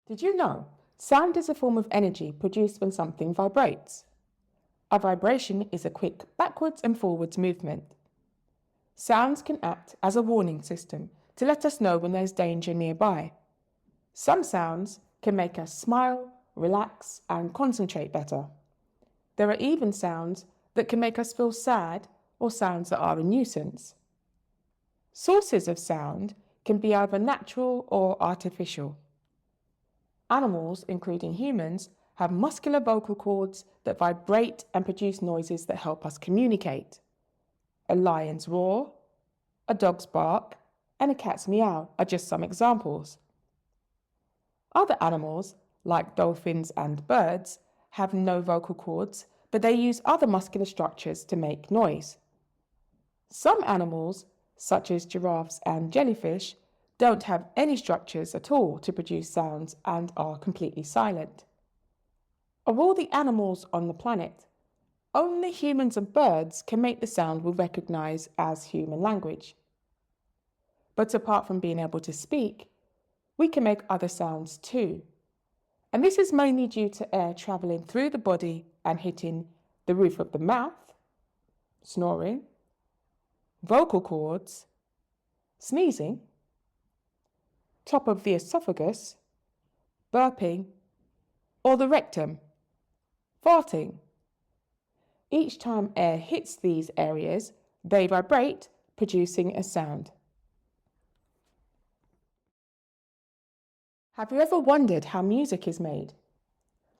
Did you know sound is a form of energy produced when something vibrates? A vibration is a quick backwards and forwards movement. Sounds can act as a warning system to let us know when there's danger nearby. Some sounds can make us smile, relax, and concentrate better. There are even sounds that can make us feel sad or sounds that are a nuisance. Sources of sound can be either natural or artificial. Animals, including humans, have muscular vocal cords that vibrate and produce noises that help us communicate. A lion's roar, a dog's bark, and a cat's meow are just some examples. Other animals, like dolphins and birds, have no vocal cords, but they use other muscular structures to make noise. Some animals, such as giraffes and jellyfish, don't have any structures at all to produce sounds and are completely silent. Of all the animals on the planet, only humans and birds can make the sound we recognize as human language. But apart from being able to speak, we can make other sounds too. And this is mainly due to air traveling through the body and hitting the roof of the mouth, snoring, vocal cords, sneezing, top of the esophagus, burping, or the rectum, farting. Each time air hits these areas, they vibrate, producing a sound. Have you ever wondered how music is made?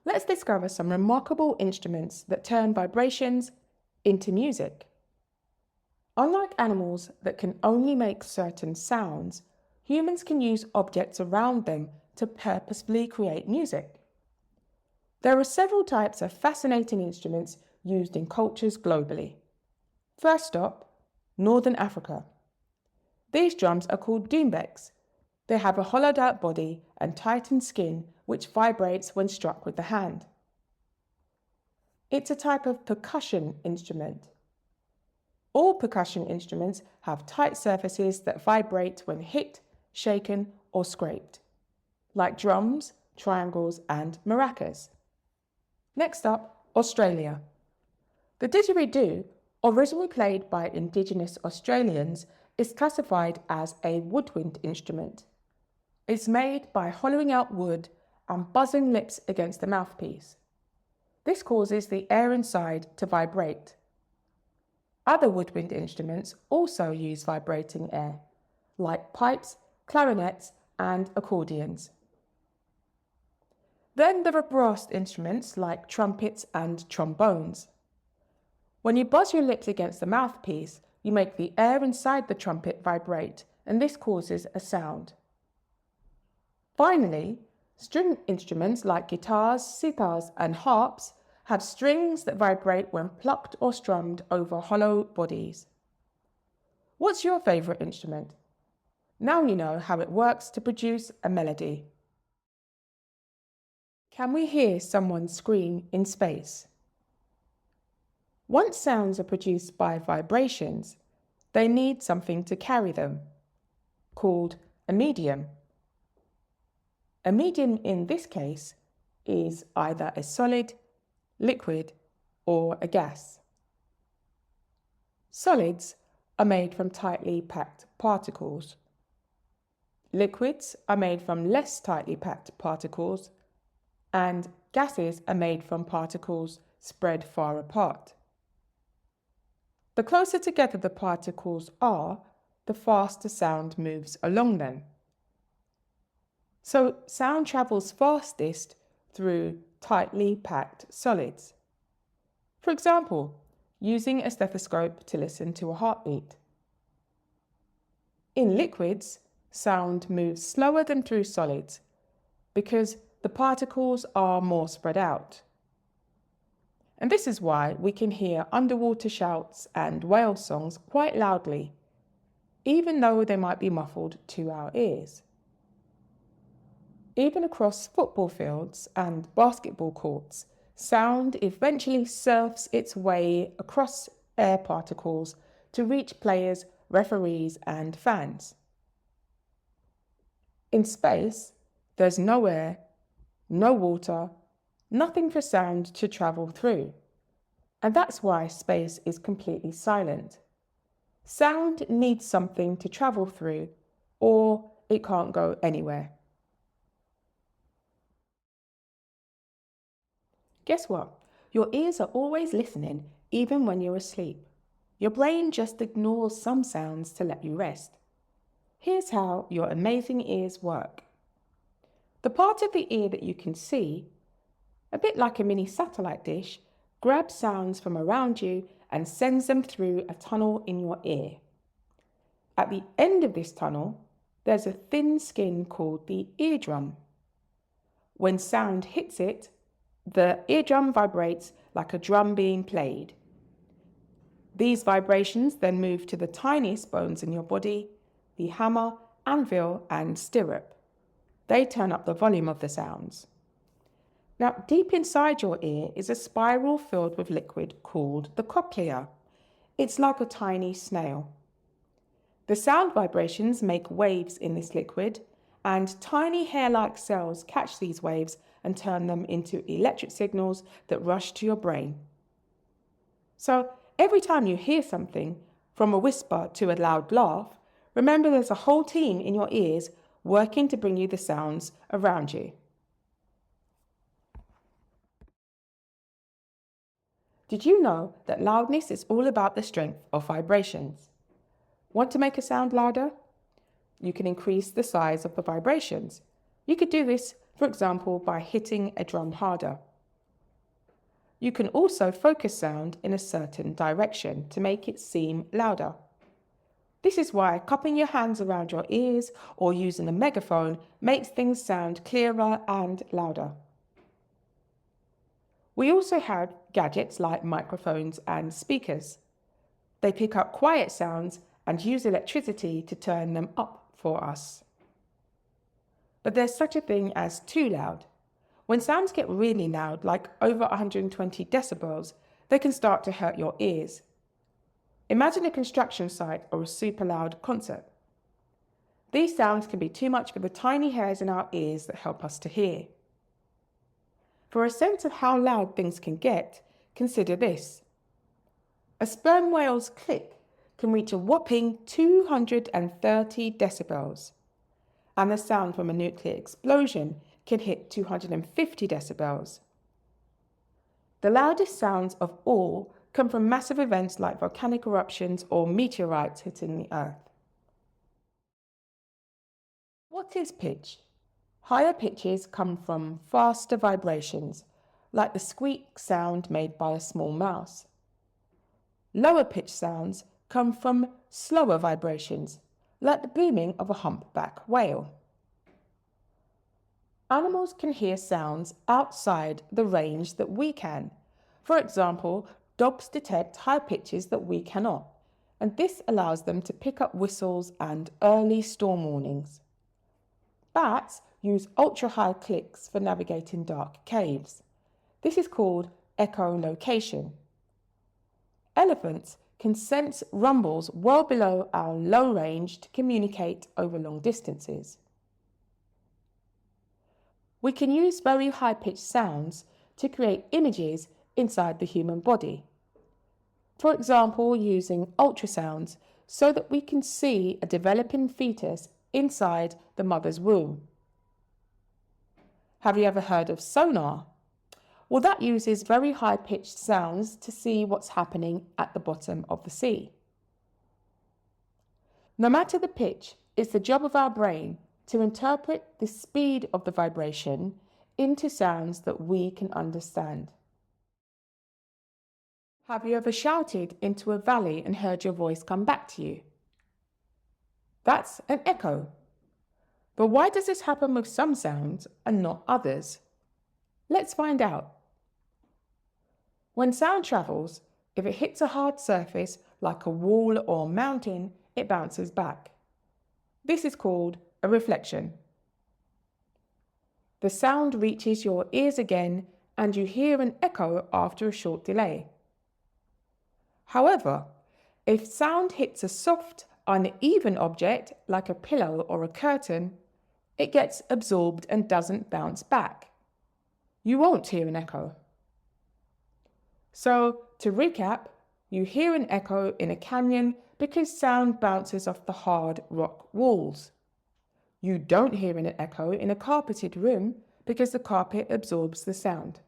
Let's discover some remarkable instruments that turn vibrations into music. Unlike animals that can only make certain sounds, humans can use objects around them to purposefully create music. There are several types of fascinating instruments used in cultures globally. First stop, Northern Africa. These drums are called doumbeks. They have a hollowed out body and tightened skin which vibrates when struck with the hand. It's a type of percussion instrument. All percussion instruments have tight surfaces that vibrate when hit, shaken, or scraped, like drums, triangles, and maracas. Next up, Australia. The didgeridoo, originally played by Indigenous Australians, is classified as a woodwind instrument. It's made by hollowing out wood and buzzing lips against the mouthpiece. This causes the air inside to vibrate. Other woodwind instruments also use vibrating air, like pipes, clarinets, and accordions. Then there are brass instruments like trumpets and trombones. When you buzz your lips against the mouthpiece, you make the air inside the trumpet vibrate, and this causes a sound. Finally, string instruments like guitars, sitars, and harps have strings that vibrate when plucked or strummed over hollow bodies. What's your favourite instrument? Now you know how it works to produce a melody. Can we hear someone scream in space? Once sounds are produced by vibrations, they need something to carry them, called a medium. A medium in this case is either a solid, liquid, or a gas. Solids are made from tightly packed particles. Liquids are made from less tightly packed particles, and gases are made from particles spread far apart. The closer together the particles are, the faster sound moves along them. So sound travels fastest through tightly packed solids. For example, using a stethoscope to listen to a heartbeat. In liquids, sound moves slower than through solids because the particles are more spread out. And this is why we can hear underwater shouts and whale songs quite loudly, even though they might be muffled to our ears. Even across football fields and basketball courts, sound eventually surfs its way across air particles to reach players, referees, and fans. In space, there's no air no water, nothing for sound to travel through. And that's why space is completely silent. Sound needs something to travel through, or it can't go anywhere. Guess what? Your ears are always listening, even when you're asleep. Your brain just ignores some sounds to let you rest. Here's how your amazing ears work. The part of the ear that you can see, a bit like a mini satellite dish, grabs sounds from around you and sends them through a tunnel in your ear. At the end of this tunnel, there's a thin skin called the eardrum. When sound hits it, the eardrum vibrates like a drum being played. These vibrations then move to the tiniest bones in your body, the hammer, anvil, and stirrup. They turn up the volume of the sounds. Now, deep inside your ear is a spiral filled with liquid called the cochlea. It's like a tiny snail. The sound vibrations make waves in this liquid, and tiny hair-like cells catch these waves and turn them into electric signals that rush to your brain. So, every time you hear something, from a whisper to a loud laugh, remember there's a whole team in your ears working to bring you the sounds around you. Did you know that loudness is all about the strength of vibrations? Want to make a sound louder? You can increase the size of the vibrations. You could do this, for example, by hitting a drum harder. You can also focus sound in a certain direction to make it seem louder. This is why cupping your hands around your ears or using a megaphone makes things sound clearer and louder. We also have gadgets like microphones and speakers. They pick up quiet sounds and use electricity to turn them up for us. But there's such a thing as too loud. When sounds get really loud, like over 120 decibels, they can start to hurt your ears. Imagine a construction site or a super loud concert. These sounds can be too much for the tiny hairs in our ears that help us to hear. For a sense of how loud things can get, consider this. A sperm whale's click can reach a whopping 230 decibels, and the sound from a nuclear explosion can hit 250 decibels. The loudest sounds of all come from massive events like volcanic eruptions or meteorites hitting the Earth. What is pitch? Higher pitches come from faster vibrations, like the squeak sound made by a small mouse. Lower pitch sounds come from slower vibrations, like the booming of a humpback whale. Animals can hear sounds outside the range that we can. For example, dogs detect high pitches that we cannot, and this allows them to pick up whistles and early storm warnings. Bats use ultra-high clicks for navigating dark caves. This is called echolocation. Elephants can sense rumbles well below our low range to communicate over long distances. We can use very high-pitched sounds to create images inside the human body. For example, using ultrasounds so that we can see a developing fetus inside the mother's womb. Have you ever heard of sonar? Well, that uses very high-pitched sounds to see what's happening at the bottom of the sea. No matter the pitch, it's the job of our brain to interpret the speed of the vibration into sounds that we can understand. Have you ever shouted into a valley and heard your voice come back to you? That's an echo. But why does this happen with some sounds and not others? Let's find out. When sound travels, if it hits a hard surface like a wall or mountain, it bounces back. This is called a reflection. The sound reaches your ears again and you hear an echo after a short delay. However, if sound hits a soft, uneven object like a pillow or a curtain, it gets absorbed and doesn't bounce back. you won't hear an echo. So, to recap, you hear an echo in a canyon because sound bounces off the hard rock walls. You don't hear an echo in a carpeted room because the carpet absorbs the sound.